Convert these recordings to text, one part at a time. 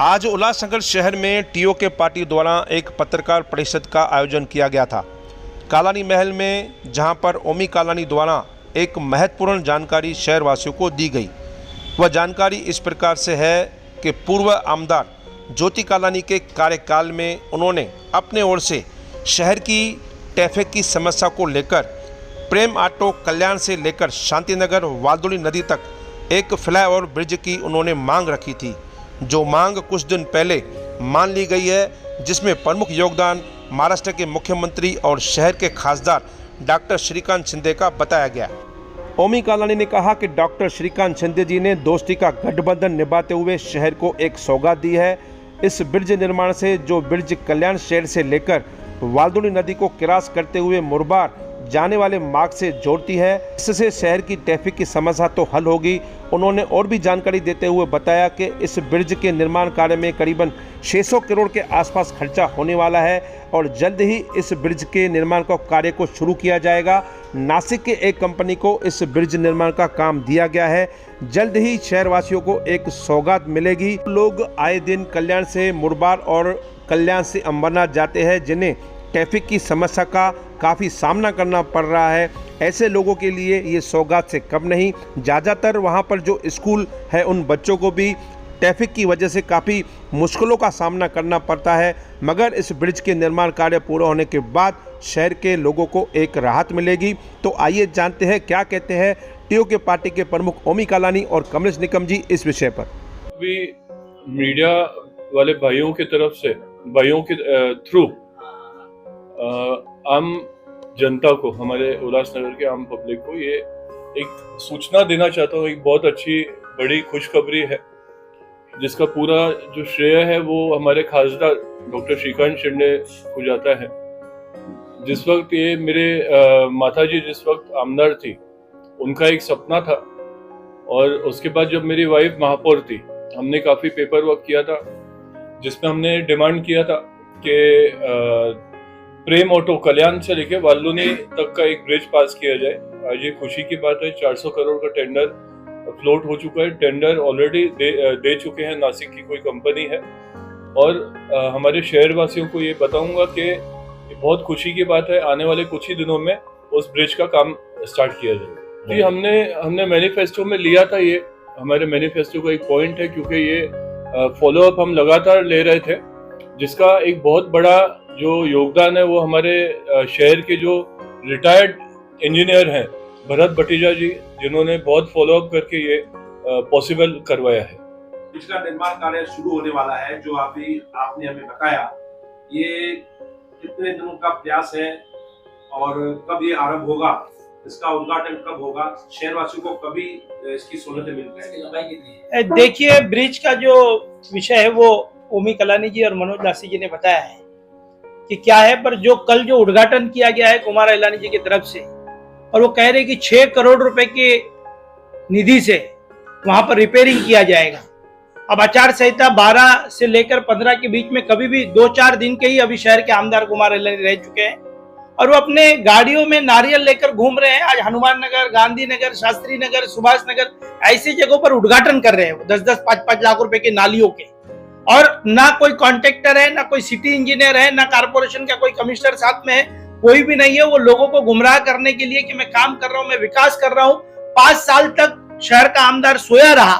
आज उल्लासनगर शहर में टीओके पार्टी द्वारा एक पत्रकार परिषद का आयोजन किया गया था। कालानी महल में, जहां पर ओमी कालानी द्वारा एक महत्वपूर्ण जानकारी शहरवासियों को दी गई। वह जानकारी इस प्रकार से है कि पूर्व आमदार ज्योति कालानी के कार्यकाल में उन्होंने अपने ओर से शहर की ट्रैफिक की समस्या को लेकर प्रेम ऑटो कल्याण से लेकर शांतिनगर वालदुड़ी नदी तक एक फ्लाईओवर ब्रिज की उन्होंने मांग रखी थी, जो मांग कुछ दिन पहले मान ली गई है, जिसमें प्रमुख योगदान महाराष्ट्र के मुख्यमंत्री और शहर के खासदार डॉक्टर श्रीकांत शिंदे का बताया गया। ओमी कालानी ने कहा कि डॉक्टर श्रीकांत शिंदे जी ने दोस्ती का गठबंधन निभाते हुए शहर को एक सौगात दी है। इस ब्रिज निर्माण से, जो ब्रिज कल्याण शहर से लेकर वालदुड़ी नदी को क्रॉस करते हुए मुरबार जाने वाले मार्ग से जोड़ती है, इससे शहर की ट्रैफिक की समस्या तो हल होगी। उन्होंने और भी जानकारी देते हुए बताया कि इस ब्रिज के निर्माण कार्य में करीबन 600 करोड़ के आसपास खर्चा होने वाला है और जल्द ही इस ब्रिज के निर्माण का कार्य को शुरू किया जाएगा। नासिक के एक कंपनी को इस ब्रिज निर्माण का काम दिया गया है। जल्द ही शहरवासियों को एक सौगात मिलेगी। लोग आए दिन कल्याण से मुरबार और कल्याण से अंबरनाथ जाते हैं, जिन्हें ट्रैफिक की समस्या का काफ़ी सामना करना पड़ रहा है। ऐसे लोगों के लिए ये सौगात से कम नहीं। ज़्यादातर वहाँ पर जो स्कूल है, उन बच्चों को भी ट्रैफिक की वजह से काफ़ी मुश्किलों का सामना करना पड़ता है, मगर इस ब्रिज के निर्माण कार्य पूरा होने के बाद शहर के लोगों को एक राहत मिलेगी। तो आइए जानते हैं क्या कहते हैं टीओके पार्टी के प्रमुख ओमी कालानी और कमलेश निकम जी इस विषय पर। भी मीडिया वाले भाइयों की तरफ से, भाइयों के थ्रू आम जनता को, हमारे उल्लासनगर के आम पब्लिक को ये एक सूचना देना चाहता हूँ। एक बहुत अच्छी बड़ी खुशखबरी है, जिसका पूरा जो श्रेय है वो हमारे खासदार डॉक्टर श्रीकांत शिंदे को जाता है। जिस वक्त ये मेरे माता जी जिस वक्त आमदार थी, उनका एक सपना था, और उसके बाद जब मेरी वाइफ महापौर थी, हमने काफ़ी पेपर वर्क किया था, जिसमें हमने डिमांड किया था कि प्रेम ऑटो कल्याण से लेकर वालदुड़ी तक का एक ब्रिज पास किया जाए। आज ये खुशी की बात है, 400 करोड़ का टेंडर फ्लोट हो चुका है। टेंडर ऑलरेडी दे चुके हैं, नासिक की कोई कंपनी है। और हमारे शहरवासियों को ये बताऊंगा कि ये बहुत खुशी की बात है, आने वाले कुछ ही दिनों में उस ब्रिज का काम स्टार्ट किया जाएगा। जी, हमने मैनिफेस्टो में लिया था, ये हमारे मैनिफेस्टो का एक पॉइंट है, क्योंकि ये फॉलोअप हम लगातार ले रहे थे, जिसका एक बहुत बड़ा जो योगदान है वो हमारे शहर के जो रिटायर्ड इंजीनियर हैं भरत भटीजा जी, जिन्होंने बहुत फॉलोअप करके ये पॉसिबल करवाया है। ब्रिज का निर्माण कार्य शुरू होने वाला है, जो आपने हमें बताया। ये कितने दिनों का प्रयास है और कब ये आरंभ होगा, इसका उद्घाटन कब होगा, शहरवासियों को कभी इसकी सहूलतें मिल पाएंगी? देखिए, ब्रिज का जो विषय है वो ओमी कालानी जी और मनोज लासी जी ने बताया है कि क्या है, पर जो कल जो उद्घाटन किया गया है कुमार इलानी जी की तरफ से, और वो कह रहे कि 6 करोड़ रुपए की निधि से वहां पर रिपेयरिंग किया जाएगा। अब आचार संहिता 12 से लेकर 15 के बीच में कभी भी 2-4 दिन के ही अभी शहर के आमदार कुमार इलानी रह चुके हैं, और वो अपने गाड़ियों में नारियल लेकर घूम रहे हैं। आज हनुमान नगर, गांधी नगर, शास्त्री नगर, सुभाष नगर, ऐसी जगहों पर उद्घाटन कर रहे हैं 10-10, 5-5 लाख रुपए की नालियों के, और ना कोई कॉन्ट्रैक्टर है, ना कोई सिटी इंजीनियर है, ना कारपोरेशन का कोई कमिश्नर साथ में है, कोई भी नहीं है। वो लोगों को गुमराह करने के लिए कि मैं काम कर रहा हूं, मैं विकास कर रहा हूं। 5 साल तक शहर का आमदार सोया रहा,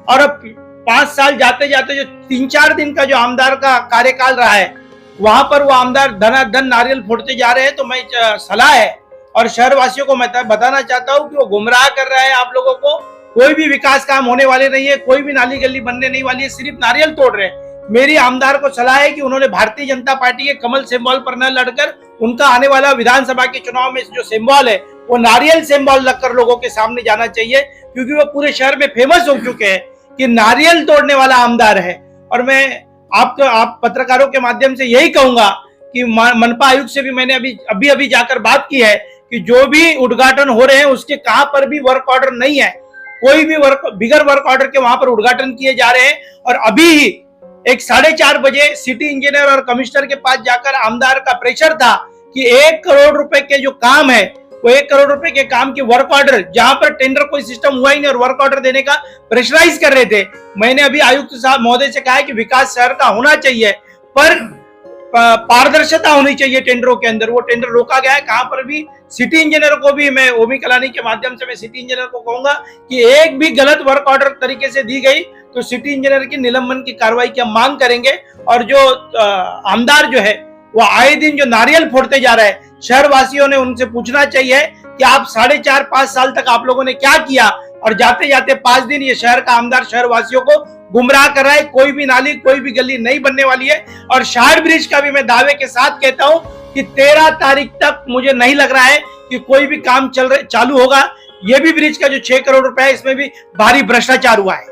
और अब 5 साल जाते जाते जो 3-4 दिन का जो आमदार का कार्यकाल रहा है, वहां पर वो आमदार धनाधन नारियल फोड़ते जा रहे हैं। तो मैं सलाह है और शहरवासियों को मैं बताना चाहता हूं कि वो गुमराह कर रहा है आप लोगों को। कोई भी विकास काम होने वाले नहीं है, कोई भी नाली गली बनने नहीं वाली है, सिर्फ नारियल तोड़ रहे हैं। मेरी आमदार को सलाह है कि उन्होंने भारतीय जनता पार्टी के कमल सिंबल पर न लड़कर उनका आने वाला विधानसभा के चुनाव में जो सिंबल है वो नारियल सिंबल लगकर लोगों के सामने जाना चाहिए, क्योंकि वो पूरे शहर में फेमस हो चुके हैं कि नारियल तोड़ने वाला आमदार है। और मैं आप पत्रकारों के माध्यम से यही कहूंगा कि मनपा आयुक्त से भी मैंने अभी जाकर बात की है कि जो भी उद्घाटन हो रहे हैं उसके कहां पर भी वर्क ऑर्डर नहीं है, कोई भी बिगर वर्क ऑर्डर के वहां पर उद्घाटन किए जा रहे हैं। और अभी ही 4:30 बजे सिटी इंजीनियर और कमिश्नर के पास जाकर आमदार का प्रेशर था कि 1 करोड़ रुपए के जो काम है वो 1 करोड़ रुपए के काम की वर्क ऑर्डर, जहां पर टेंडर कोई सिस्टम हुआ ही नहीं और वर्क ऑर्डर देने का प्रेशराइज कर रहे थे। मैंने अभी आयुक्त साहब महोदय से कहा है कि विकास शहर का होना चाहिए, पर पारदर्शिता होनी चाहिए टेंडरों के अंदर। वो टेंडर रोका गया है। कहां पर भी सिटी इंजीनियर को भी, मैं ओमी कलानी के माध्यम से मैं सिटी इंजीनियर को कहूंगा कि एक भी गलत वर्क ऑर्डर तरीके से दी गई तो सिटी इंजीनियर की निलंबन की कार्रवाई की हम मांग करेंगे। और जो आमदार जो है वो आए दिन जो नारियल फोड़ते जा रहा है, शहर वासियों ने उनसे पूछना चाहिए कि आप 4.5-5 साल तक आप लोगों ने क्या किया, और जाते जाते 5 दिन ये शहर का आमदार शहर वासियों को गुमराह कर रहा है। कोई भी नाली, कोई भी गली नहीं बनने वाली है। और शार्ट ब्रिज का भी मैं दावे के साथ कहता हूं कि 13 तारीख तक मुझे नहीं लग रहा है कि कोई भी काम चालू होगा। ये भी ब्रिज का जो 6 करोड़ रुपए है, इसमें भी भारी भ्रष्टाचार हुआ है।